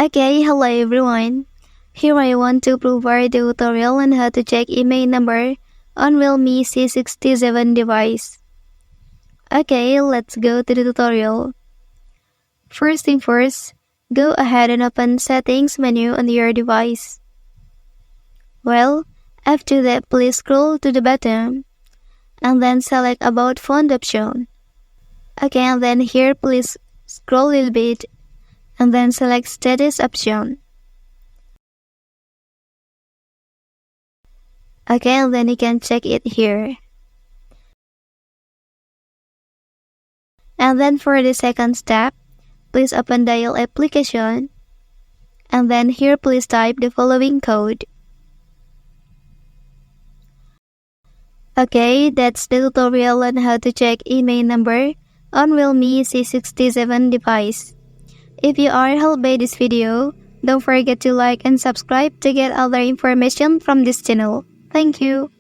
Okay, hello everyone. Here I want to provide a tutorial on how to check Imei number on Realme C67 device. Okay, let's go to the tutorial. First thing first, go ahead and open Settings menu on your device. Well, after that, please scroll to the bottom and then select About Phone option. Okay, and then here please scroll a little bit and then select Status option. Okay, and then you can check it here. And then for the second step, please open Dial application. And then here please type the following code. Okay, that's the tutorial on how to check Imei number on Realme C67 device. If you are helped by this video, don't forget to like and subscribe to get other information from this channel. Thank you.